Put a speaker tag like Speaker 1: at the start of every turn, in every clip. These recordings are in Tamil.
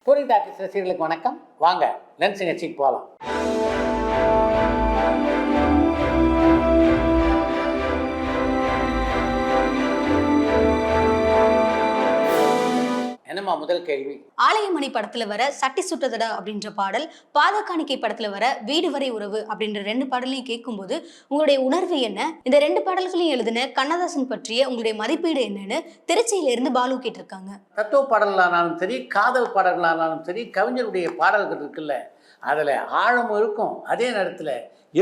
Speaker 1: பூரி டாக்கிஸ் ரசிகர்களுக்கு வணக்கம். வாங்க லென்ஸ் நிகழ்ச்சிக்கு போகலாம். என்னம்மா முதல் கேள்வி?
Speaker 2: ஆலயமணி படத்துல வர சட்டி சுட்டதடா அப்படின்ற பாடல், பாதகாணிக்கை படத்துல வர வீடு வரை உறவு அப்படின்ற ரெண்டு பாடலையும் கேட்கும்போது உங்களுடைய உணர்வு என்ன? இந்த ரெண்டு பாடல்களையும் எழுதின கண்ணதாசன் பற்றிய உங்களுடைய மதிப்பீடு என்னன்னு திருச்சியில இருந்து பாலு கேட்டிருக்காங்க.
Speaker 1: தத்துவ பாடல்களானாலும் சரி, காதல் பாடல்களானாலும் சரி, கவிஞருடைய பாடல்கள் இருக்குல்ல, அதில் ஆழமும் இருக்கும். அதே நேரத்தில்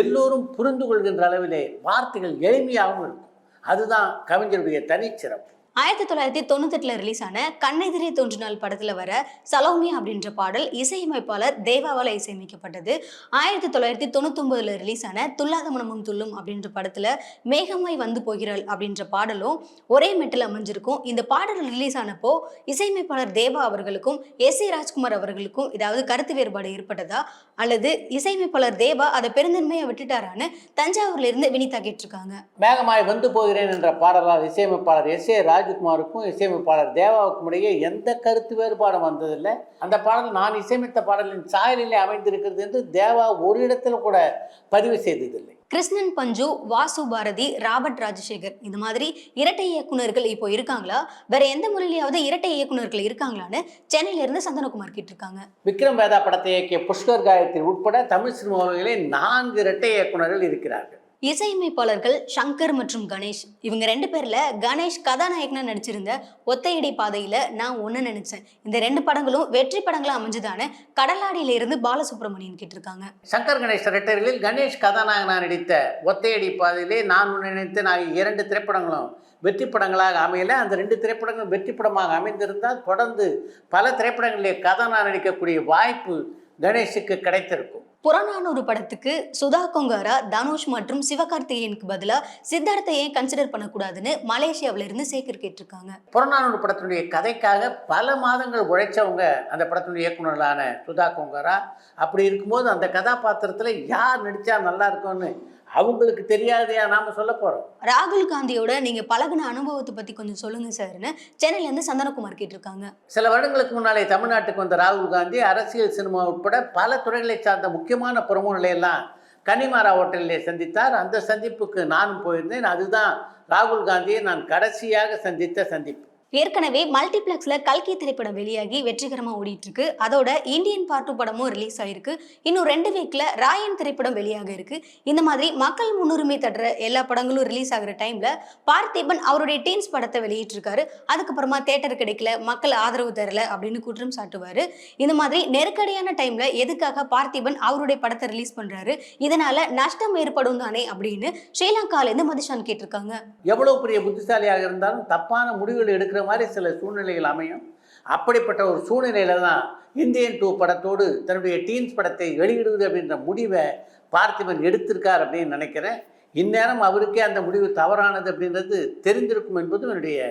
Speaker 1: எல்லோரும் புரிந்து கொள்கின்ற அளவிலே வார்த்தைகள் எளிமையாகவும் இருக்கும். அதுதான் கவிஞருடைய தனிச்சிறப்பு.
Speaker 2: 1998 ரிலீஸ் ஆன கண்ணெதிரே தோன்றினால் படத்துல வர சலோமி அப்படின்ற பாடல் இசையமைப்பாளர் தேவாவால் இசையமைக்கப்பட்டது. 1999 ரிலீஸ் ஆன துல்லாத மனமும் துள்ளும் அப்படின்ற படத்துல மேகமாய் வந்து போகிறாள் அப்படின்ற பாடலும் ஒரே மெட்டில் அமைஞ்சிருக்கும். இந்த பாடல் ரிலீஸ் ஆனப்போ இசையமைப்பாளர் தேவா அவர்களுக்கும் எஸ்.ஏ. ராஜ்குமார் அவர்களுக்கும் ஏதாவது கருத்து வேறுபாடு ஏற்பட்டதா, அல்லது இசையமைப்பாளர் தேவா அதை பெருந்தன்மையை விட்டுட்டாரான்னு தஞ்சாவூர்ல இருந்து வினிதா கேட்டிருக்காங்க.
Speaker 1: மேகமாய் வந்து போகிறேன் என்ற பாடலால் இசையமைப்பாளர் எஸ்.ஏ. ராஜ்குமாருக்கும் இசையமைப்பாளர் தேவாவுக்கும் இடையே எந்த கருத்து வேறுபாடும் வந்ததில்லை. அந்த பாடல் நான் இசையமைத்த பாடலின் சாயலிலே அமைந்திருக்கிறது என்று தேவா ஒரு இடத்துல கூட பதிவு செய்ததில்லை.
Speaker 2: கிருஷ்ணன் பஞ்சு, வாசு பாரதி, ராபர்ட் ராஜசேகர் இந்த மாதிரி இரட்டை இயக்குநர்கள் இப்போ இருக்காங்களா, வேற எந்த மொழியிலாவது இரட்டை இயக்குநர்கள் இருக்காங்களான்னு சென்னையில இருந்து சந்தனகுமார் கேட்டிருக்காங்க.
Speaker 1: விக்ரம் வேதா படத்தை இயக்கிய புஷ்கர் காயத்ரி உட்பட தமிழ் சினிமாவிலே 4 இரட்டை இயக்குநர்கள் இருக்கிறார்கள்.
Speaker 2: இசையமைப்பாளர்கள் சங்கர் மற்றும் கணேஷ், இவங்க ரெண்டு பேர்ல கணேஷ் கதாநாயகனா நடிச்சிருந்த ஒத்தையடி பாதையில நான் ஒன்னு நினைச்சேன், இந்த ரெண்டு படங்களும் வெற்றி படங்களா அமைஞ்சுதானே கடலாடியில இருந்து பாலசுப்ரமணியன் கேட்டிருக்காங்க.
Speaker 1: சங்கர் கணேஷ் இரட்டைகளில் கணேஷ் கதாநாயகனா நடித்த ஒத்தையடி பாதையிலே நான் ஒன்று நினைத்தேன் ஆகிய 2 திரைப்படங்களும் வெற்றி படங்களாக அமையல. அந்த 2 திரைப்படங்களும் வெற்றி படமாக அமைந்திருந்தால் தொடர்ந்து பல திரைப்படங்களிலே கதாநாயகன் நடிக்கக்கூடிய வாய்ப்பு கணேஷுக்கு கிடைத்திருக்கும்.
Speaker 2: புறநானூறு படத்துக்கு சுதா கொங்காரா, தனுஷ் மற்றும் சிவகார்த்திகேயனுக்கு பதிலா சித்தார்த்தை ஏன் கன்சிடர் பண்ணக்கூடாதுன்னு மலேசியாவில இருந்து சேகர் கேட்டிருக்காங்க.
Speaker 1: புறநானூறு படத்தினுடைய கதைக்காக பல மாதங்கள் உழைச்சவங்க அந்த படத்தினுடைய இயக்குநர்களான சுதா கொங்காரா. அப்படி இருக்கும்போது அந்த கதாபாத்திரத்தில் யார் நடித்தா நல்லா இருக்கும்னு அவங்களுக்கு தெரியாதையா நாம சொல்ல போறோம்.
Speaker 2: ராகுல் காந்தியோட நீங்க பழகுன அனுபவத்தை பத்தி கொஞ்சம் சொல்லுங்க சார்னு சென்னையில இருந்து சந்தனகுமார் கேட்டிருக்காங்க.
Speaker 1: சில வருடங்களுக்கு முன்னாலே தமிழ்நாட்டுக்கு வந்த ராகுல் காந்தி அரசியல், சினிமா உட்பட பல துறைகளை சார்ந்த முக்கியமான பிரமுகர்களை எல்லாம் கன்னிமாரா ஹோட்டலிலே சந்தித்தார். அந்த சந்திப்புக்கு நானும் போயிருந்தேன். அதுதான் ராகுல் காந்தியை நான் கடைசியாக சந்தித்த சந்திப்பு.
Speaker 2: ஏற்கனவே மல்டிபிளெக்ஸ்ல கல்கி திரைப்படம் வெளியாகி வெற்றிகரமா ஓடிட்டு இருக்கு. அதோட இந்தியன் பார்ட் 2 படமும் ரிலீஸ் ஆயிருக்கு. இன்னும் 2 வீக்ல ராயன் திரைப்படம் வெளியாக இருக்கு. இந்த மாதிரி மக்கள் முன்னுரிமை தட்டுற எல்லா படங்களும் ரிலீஸ் ஆகிற டைம்ல பார்த்திபன் அவருடைய டீன்ஸ் படத்தை வெளியிட்டிருக்காரு. அதுக்கப்புறமா தியேட்டர் கிடைக்கல, மக்கள் ஆதரவு தரல அப்படின்னு குற்றம் சாட்டுவாரு. இந்த மாதிரி நெருக்கடியான டைம்ல எதுக்காக பார்த்திபன் அவருடைய படத்தை ரிலீஸ் பண்றாரு, இதனால நஷ்டம் ஏற்படும் தானே அப்படின்னு ஸ்ரீலங்கால இருந்து மதிஷான் கேட்டிருக்காங்க.
Speaker 1: எவ்வளவு பெரிய புத்திசாலியாக இருந்தாலும் தப்பான முடிவுகள் எடுக்கிற மாதிரி சில சூழ்நிலைகள் அமையும். அப்படிப்பட்ட ஒரு சூழ்நிலையில தான் இந்தியன் 2 படத்தோடு தன்னுடைய டீன்ஸ் படத்தை வெளியிடுவது அப்படின்ற முடிவை பார்த்திபன் எடுத்திருக்கார் அப்படின்னு நினைக்கிறேன். இந்நேரம் அவருக்கே அந்த முடிவு தவறானது அப்படின்றது தெரிந்திருக்கும் என்பது என்னுடைய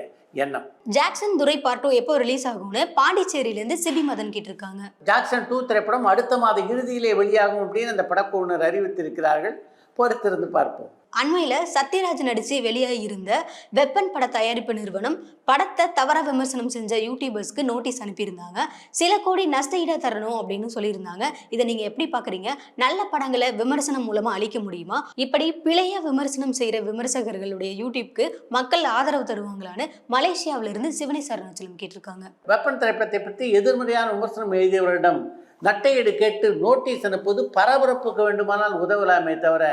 Speaker 1: எண்ணம்.
Speaker 2: ஜாக்சன் துரை பார்ட் 2 எப்போ ரிலீஸ் ஆகும்னு பாண்டிச்சேரியில இருந்து சிபி மதன் கேட்டிருக்காங்க.
Speaker 1: ஜாக்சன் 2 திரைப்படம் அடுத்த மாத இறுதியிலே வெளியாகும் அப்படின்னு அந்த படக்குழுவினர் அறிவித்திருக்கிறார்கள். பொறுத்திருந்து பார்ப்போம்.
Speaker 2: அண்மையில சத்யராஜ் நடிச்சு வெளியாகி இருந்த வெப்பன் பட தயாரிப்பு நிறுவனம் படத்தை தவறா விமர்சனம் செஞ்ச யூடியூபர்ஸ்க்கு நோட்டீஸ் அனுப்பியிருந்தாங்க. சில கோடி நஷ்ட ஈடா தரணும் அப்படின்னு சொல்லியிருந்தாங்க. இதை நீங்க எப்படி பாக்குறீங்க? நல்ல படங்களை விமர்சனம் மூலமா அழிக்க முடியுமா? இப்படி பிழையா விமர்சனம் செய்யற விமர்சகர்களுடைய யூடியூப்க்கு மக்கள் ஆதரவு தருவாங்களான்னு மலேசியாவில இருந்து சிவனி சரணாச்சலம் கேட்டிருக்காங்க.
Speaker 1: வெப்பன் திரைப்படத்தை பற்றி எதிர்மறையான விமர்சனம் எழுதியவரிடம் நட்டையீடு கேட்டு நோட்டீஸ் அனுப்புவது பரபரப்புக்கு வேண்டுமானால் உதவலாமே தவிர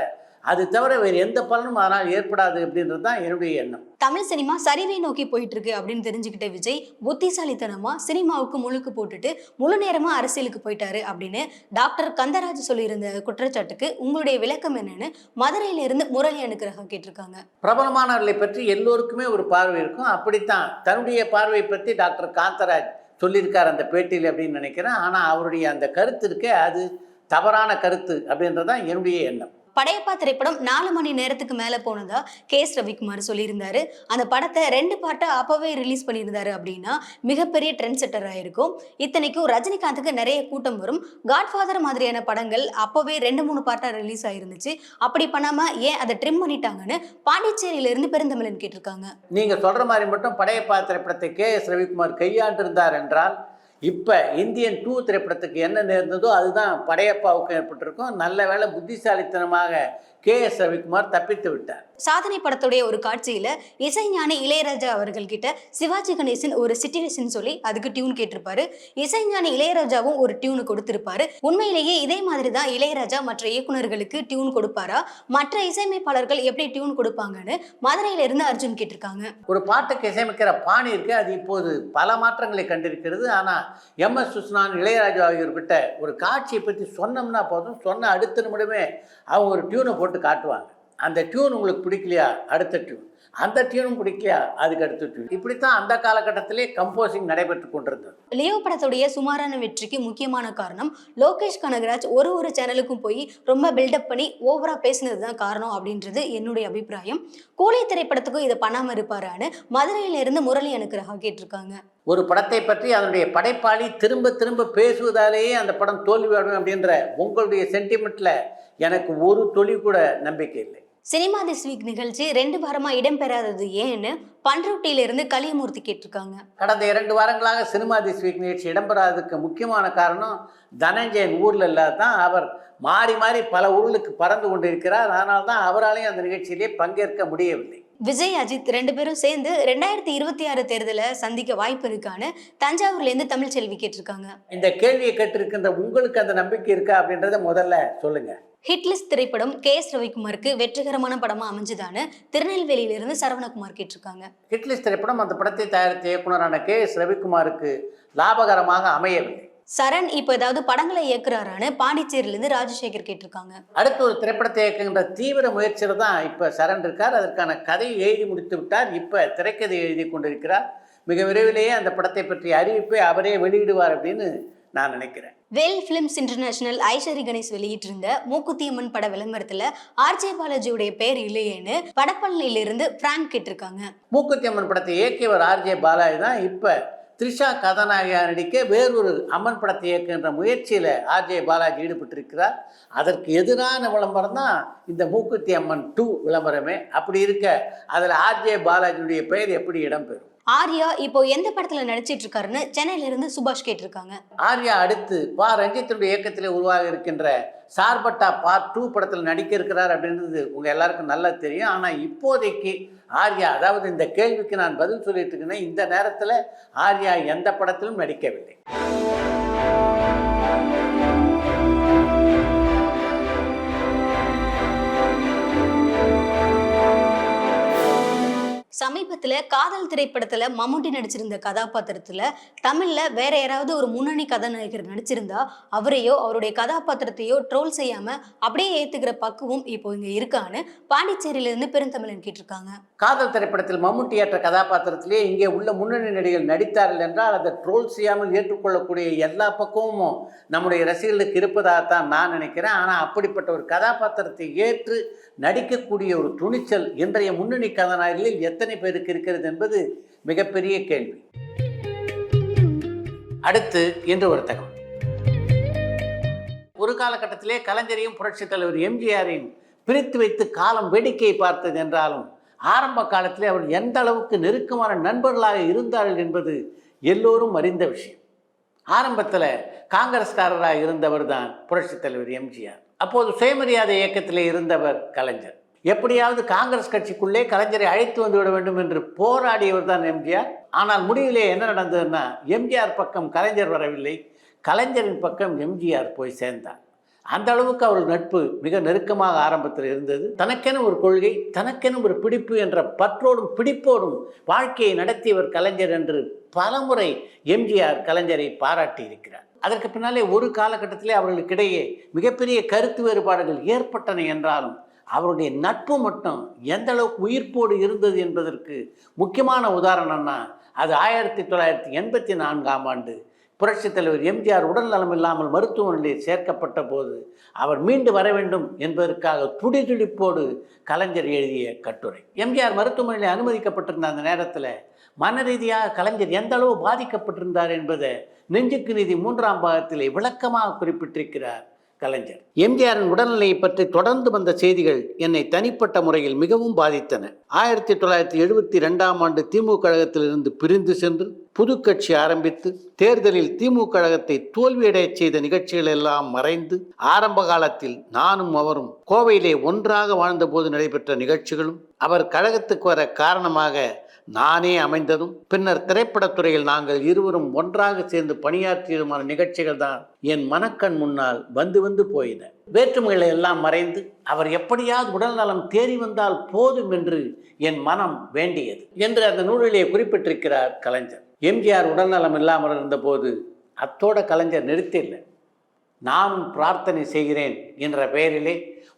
Speaker 1: அது தவிர வேறு எந்த பலனும் அதனால் ஏற்படாது அப்படின்றது தான் என்னுடைய எண்ணம்.
Speaker 2: தமிழ் சினிமா சரிவை நோக்கி போயிட்டு இருக்கு அப்படின்னு தெரிஞ்சுக்கிட்ட விஜய் புத்திசாலித்தனமா சினிமாவுக்கு முழுக்கு போட்டுட்டு முழு நேரமா அரசியலுக்கு போயிட்டாரு அப்படின்னு டாக்டர் கந்தராஜ் சொல்லியிருந்த குற்றச்சாட்டுக்கு உங்களுடைய விளக்கம் என்னன்னு மதுரையில இருந்து முரளி அனுக்கிரகம் கேட்டிருக்காங்க.
Speaker 1: பிரபலமானவர்களை பற்றி எல்லோருக்குமே ஒரு பார்வை இருக்கும். அப்படித்தான் தன்னுடைய பார்வையை பற்றி டாக்டர் காந்தராஜ் சொல்லியிருக்கார் அந்த பேட்டியில் அப்படின்னு நினைக்கிறேன். ஆனால் அவருடைய அந்த கருத்து இருக்கே, அது தவறான கருத்து அப்படின்றதான் என்னுடைய எண்ணம்.
Speaker 2: படையப்பா திரைப்படம் 4 மணி நேரத்துக்கு மேல போனதா கேஎஸ் ரவிக்குமார் சொல்லியிருந்தாரு. அந்த படத்தை 2 பார்ட்டா அப்பவே ரிலீஸ் பண்ணியிருந்தாரு அப்படின்னா மிகப்பெரிய ட்ரெண்ட் செட்டர் ஆயிருக்கும். இத்தனைக்கும் ரஜினிகாந்துக்கு நிறைய கூட்டம் வரும். காட்ஃபாதர் மாதிரியான படங்கள் அப்பவே 2-3 பார்ட்டா ரிலீஸ் ஆயிருந்துச்சு. அப்படி பண்ணாம ஏன் அதை ட்ரிம் பண்ணிட்டாங்கன்னு பாண்டிச்சேரியில இருந்து பெருந்தமிழன் கேட்டிருக்காங்க.
Speaker 1: நீங்க சொல்ற மாதிரி மட்டும் படையப்பா திரைப்படத்தை கேஎஸ் ரவிக்குமார் கையாண்டிருந்தார் என்றால் இப்போ இந்தியன் 2 திரைப்படத்துக்கு என்ன நேர்ந்ததோ அதுதான் படையப்பாவுக்கும் ஏற்பட்டிருக்கும். நல்ல வேளை புத்திசாலித்தனமாக KS ரவிக்குமார் தப்பித்து விட்டார்.
Speaker 2: சாதனை படத்துடைய ஒரு காட்சியில இசைஞானி இளையராஜா அவர்கள் கிட்ட சிவாஜி கணேசன் ஒரு சிச்சுவேஷன் சொல்லி அதுக்கு டியூன் கேட்டிருப்பாரு. இசைஞானி இளையராஜாவும் ஒரு டியூன் கொடுத்திருப்பாரு. உண்மையிலேயே இதே மாதிரி தான் இளையராஜா மற்ற இயக்குனர்களுக்கு டியூன் கொடுப்பாரா, மற்ற இசையமைப்பாளர்கள் எப்படி டியூன் கொடுப்பாங்கன்னு மதுரையில இருந்து அர்ஜுன் கேட்டிருக்காங்க.
Speaker 1: ஒரு பாட்டுக்கு இசையமைக்கிற பாணி இருக்கு, அது இப்போது பல மாற்றங்களை கண்டிருக்கிறது. ஆனால் MS விஸ்வநாதன், இளையராஜா ஆகியோர்கிட்ட ஒரு காட்சியை பற்றி சொன்னோம்னா போதும், சொன்ன அடுத்த நிமிடமே அவங்க ஒரு டியூனை போட்டு காட்டுவாங்க. அந்த டியூன் உங்களுக்கு பிடிக்கலையா, அடுத்த டியூன், அந்த டியூனும் பிடிக்கலையா, அதுக்கு அடுத்த டியூன். இப்படித்தான் அந்த காலகட்டத்திலே கம்போசிங் நடைபெற்று கொண்டிருந்தது.
Speaker 2: லியோ படத்துடைய சுமாரான வெற்றிக்கு முக்கியமான காரணம் லோகேஷ் கனகராஜ் ஒரு சேனலுக்கும் போய் ரொம்ப பில்டப் பண்ணி ஓவரா பேசினது தான் காரணம் அப்படின்றது என்னுடைய அபிப்பிராயம். கூலி திரைப்படத்துக்கும் இதை பண்ணாம இருப்பாரான்னு மதுரையில இருந்து முரளி அனுக்கிரகா கேட்டிருக்காங்க.
Speaker 1: ஒரு படத்தை பற்றி அதனுடைய படைப்பாளி திரும்ப திரும்ப பேசுவதாலேயே அந்த படம் தோல்வியாடும் அப்படின்ற உங்களுடைய சென்டிமெண்ட்ல எனக்கு ஒரு துளி கூட நம்பிக்கை இல்லை.
Speaker 2: சினிமா திஸ் வீக் நிகழ்ச்சி 2 வாரமா இடம்பெறாதது ஏன்னு பண்ருட்டியில இருந்து கலியமூர்த்தி கேட்டிருக்காங்க.
Speaker 1: கடந்த 2 வாரங்களாக சினிமா திஸ் வீக் நிகழ்ச்சி இடம்பெறாததுக்கு முக்கியமான காரணம் தனஞ்சயன் ஊரில் இல்லாதான். அவர் மாறி மாறி பல ஊர்களுக்கு பறந்து கொண்டிருக்கிறார். அதனால தான் அவராலையும் அந்த நிகழ்ச்சியிலே பங்கேற்க முடியவில்லை.
Speaker 2: விஜய், அஜித் 2 பேரும் சேர்ந்து 2026 தேர்தலை சந்திக்க வாய்ப்பு இருக்கான்னு தஞ்சாவூர்ல இருந்து தமிழ்ச்செல்வி கேட்டிருக்காங்க.
Speaker 1: இந்த கேள்வியை கேட்டிருக்கின்ற உங்களுக்கு அந்த நம்பிக்கை இருக்கா அப்படின்றத முதல்ல சொல்லுங்க.
Speaker 2: ஹிட்லிஸ்ட் திரைப்படம் KS ரவிக்குமாருக்கு வெற்றிகரமான படமா அமைஞ்சுதான்னு திருநெல்வேலியிலிருந்து சரவணகுமார் கேட்டிருக்காங்க.
Speaker 1: ஹிட்லிஸ்ட் திரைப்படம் அந்த படத்தை தயாரித்த இயக்குனரான KS ரவிக்குமாருக்கு லாபகரமாக அமையவில்லை.
Speaker 2: சரண் இப்போ ஏதாவது படங்களை இயக்குறாரான்னு பாண்டிச்சேரியிலிருந்து ராஜசேகர் கேட்டிருக்காங்க.
Speaker 1: அடுத்து ஒரு திரைப்படத்தை இயக்குகின்ற தீவிர முயற்சியில் தான் இப்போ சரண் இருக்கார். அதற்கான கதையை எழுதி முடித்து விட்டார். இப்போ திரைக்கதை எழுதி கொண்டிருக்கிறார். மிக விரைவிலேயே அந்த படத்தை பற்றி அறிவிப்பை அவரே வெளியிடுவார் அப்படின்னு நான் நினைக்கிறேன்.
Speaker 2: வேல் பிலிம்ஸ் இன்டர்நேஷனல் ஐஸ்வரி கணேஷ் வெளியிட்டிருந்த மூக்குத்தியம்மன் பட விளம்பரத்துல RJ பாலாஜியுடைய பேர் இல்லையேன்னு வடபழனியிலிருந்து பிராங்க் கேட்டிருக்காங்க.
Speaker 1: மூக்குத்தியம்மன் படத்தை இயக்கியவர் RJ பாலாஜி தான். இப்போ த்ரிஷா கதாநாயகியா நடிக்க வேறொரு அம்மன் படத்தை இயக்குகின்ற முயற்சியில் RJ பாலாஜி ஈடுபட்டிருக்கிறார். அதற்கு எதிரான விளம்பரம் தான் இந்த மூக்குத்தி அம்மன் 2 விளம்பரமே. அப்படி இருக்க அதில் RJ பாலாஜியுடைய பெயர் எப்படி இடம்பெறும்?
Speaker 2: ஆர்யா இப்போ எந்த படத்துல நடிச்சிட்டு இருக்காருன்னு சென்னையில இருந்து சுபாஷ் கேட்டிருக்காங்க.
Speaker 1: ஆர்யா அடுத்து ரஞ்சித்துடைய இயக்கத்தில் உருவாக இருக்கின்ற சார்பட்டா பார்ட் 2 படத்தில் நடிக்க இருக்கிறார் அப்படின்றது உங்க எல்லாருக்கும் நல்லா தெரியும். ஆனால் இப்போதைக்கு ஆர்யா, அதாவது இந்த கேள்விக்கு நான் பதில் சொல்லிட்டு இருக்கேன், இந்த நேரத்தில் ஆர்யா எந்த படத்திலும் நடிக்கவில்லை.
Speaker 2: சமீபத்துல காதல் திரைப்படத்துல மம்முட்டி நடிச்சிருந்த கதாபாத்திரத்துல தமிழ்ல வேற யாராவது ஒரு முன்னணி கதாநாயகர் நடிச்சிருந்தா அவரையோ அவருடைய கதாபாத்திரத்தையோ ட்ரோல் செய்யாம அப்படியே ஏத்துக்கிற பக்குவம் இப்போ இங்க இருக்கான்னு பாண்டிச்சேரியில இருந்து பெருந்தமிழன் கேட்டிருக்காங்க.
Speaker 1: காதல் திரைப்படத்தில் மம்முட்டி ஏற்ற கதாபாத்திரத்திலே இங்கே உள்ள முன்னணி நடிகர்கள் நடித்தார்கள் என்றால் அதை ட்ரோல் செய்யாமல் ஏற்றுக்கொள்ளக்கூடிய எல்லா பக்கமும் நம்முடைய ரசிகர்களுக்கு இருப்பதாகத்தான் நான் நினைக்கிறேன். ஆனால் அப்படிப்பட்ட ஒரு கதாபாத்திரத்தை ஏற்று நடிக்கக்கூடிய ஒரு துணிச்சல் இன்றைய முன்னணி கதாநாயகர்களில் எத்தனை பேருக்கு இருக்கிறது என்பது மிகப்பெரிய கேள்வி. அடுத்து இன்று ஒரு தகவல். ஒரு காலகட்டத்திலே கலைஞரையும் புரட்சித் தலைவர் எம்ஜிஆரையும் பிரித்து வைத்து காலம் வேடிக்கையை பார்த்தது என்றாலும் ஆரம்ப காலத்திலே அவர் எந்த அளவுக்கு நெருக்கமான நண்பர்களாக இருந்தார்கள் என்பது எல்லோரும் அறிந்த விஷயம். ஆரம்பத்தில் காங்கிரஸ்காரராக இருந்தவர் தான் புரட்சித் தலைவர் எம்ஜிஆர். அப்போது சுயமரியாதை இயக்கத்திலே இருந்தவர் கலைஞர். எப்படியாவது காங்கிரஸ் கட்சிக்குள்ளே கலைஞரை அழைத்து வந்துவிட வேண்டும் என்று போராடியவர் தான் எம்ஜிஆர். ஆனால் முடிவிலே என்ன நடந்ததுன்னா, எம்ஜிஆர் பக்கம் கலைஞர் வரவில்லை, கலைஞரின் பக்கம் எம்ஜிஆர் போய் சேர்ந்தார். அந்த அளவுக்கு அவர்கள் நட்பு மிக நெருக்கமாக ஆரம்பத்தில் இருந்தது. தனக்கென ஒரு கொள்கை, தனக்கென ஒரு பிடிப்பு என்ற பற்றோடும் பிடிப்போடும் வாழ்க்கையை நடத்தியவர் கலைஞர் என்று பலமுறை எம்ஜிஆர் கலைஞரை பாராட்டி இருக்கிறார். அதற்கு பின்னாலே ஒரு காலகட்டத்திலே அவர்களுக்கிடையே மிகப்பெரிய கருத்து வேறுபாடுகள் ஏற்பட்டன என்றாலும் அவருடைய நட்பு மட்டும் எந்த அளவுக்கு உயிர்ப்போடு இருந்தது என்பதற்கு முக்கியமான உதாரணம்னா அது 1984ஆம் ஆண்டு புரட்சித் தலைவர் எம்ஜிஆர் உடல் நலம் இல்லாமல் மருத்துவமனையில் சேர்க்கப்பட்ட போது அவர் மீண்டு வர வேண்டும் என்பதற்காக துடிதுடிப்போடு கலைஞர் எழுதிய கட்டுரை. எம்ஜிஆர் மருத்துவமனையில் அனுமதிக்கப்பட்டிருந்த அந்த நேரத்தில் மன ரீதியாக கலைஞர் எந்த அளவு பாதிக்கப்பட்டிருந்தார் என்பதை நெஞ்சுக்கு நீதி 3ஆம் பாகத்திலே விளக்கமாக குறிப்பிட்டிருக்கிறார் கலைஞர். எம்ஜிஆரின் உடல்நிலையை பற்றி தொடர்ந்து வந்த செய்திகள் என்னை தனிப்பட்ட முறையில் மிகவும் பாதித்தன. 1972ஆம் ஆண்டு திமுக கழகத்திலிருந்து பிரிந்து சென்று புது கட்சி ஆரம்பித்து தேர்தலில் திமுக கழகத்தை தோல்வியடையச் செய்த நிகழ்ச்சிகள் எல்லாம் மறைந்து ஆரம்ப காலத்தில் நானும் அவரும் கோவையிலே ஒன்றாக வாழ்ந்தபோது நடைபெற்ற நிகழ்ச்சிகளும் அவர் கழகத்துக்கு வர காரணமாக நானே அமைந்ததும் பின்னர் திரைப்படத்துறையில் நாங்கள் இருவரும் ஒன்றாக சேர்ந்து பணியாற்றியதுமான நிகழ்ச்சிகள் தான் என் மனக்கண் முன்னால் வந்து வந்து போயின. வேற்றுமைகளை எல்லாம் மறைந்து அவர் எப்படியாவது உடல் நலம் தேறி வந்தால் போதும் என்று என் மனம் வேண்டியது என்று அந்த நூலிலே குறிப்பிட்டிருக்கிறார் கலைஞர். எம்ஜிஆர் உடல்நலம் இல்லாமல் இருந்தபோது அத்தோட கலைஞர் நிறுத்தில்லை. நானும் பிரார்த்தனை செய்கிறேன் என்ற பெயரிலே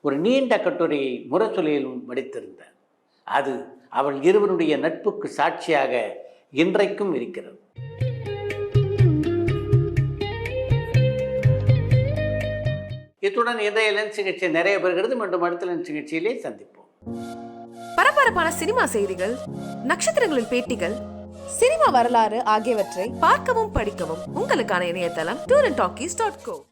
Speaker 1: ஒரு நீண்ட கட்டுரையை முரசொலியிலும் படித்திருந்தார். அது அவள் இருவருடைய நட்புக்கு சாட்சியாக இன்றைக்கும் இருக்கிறது. இத்துடன் இன்றைய லென்ஸ் நிகழ்ச்சி நிறைய பெறுகிறது. மீண்டும் அடுத்த லென்ஸ் நிகழ்ச்சியிலே சந்திப்போம்.
Speaker 3: பரபரப்பான சினிமா செய்திகள், நட்சத்திரங்களின் பேட்டிகள், சினிமா வரலாறு ஆகியவற்றை பார்க்கவும் படிக்கவும் உங்களுக்கான இணையதளம் tourantalkies.co.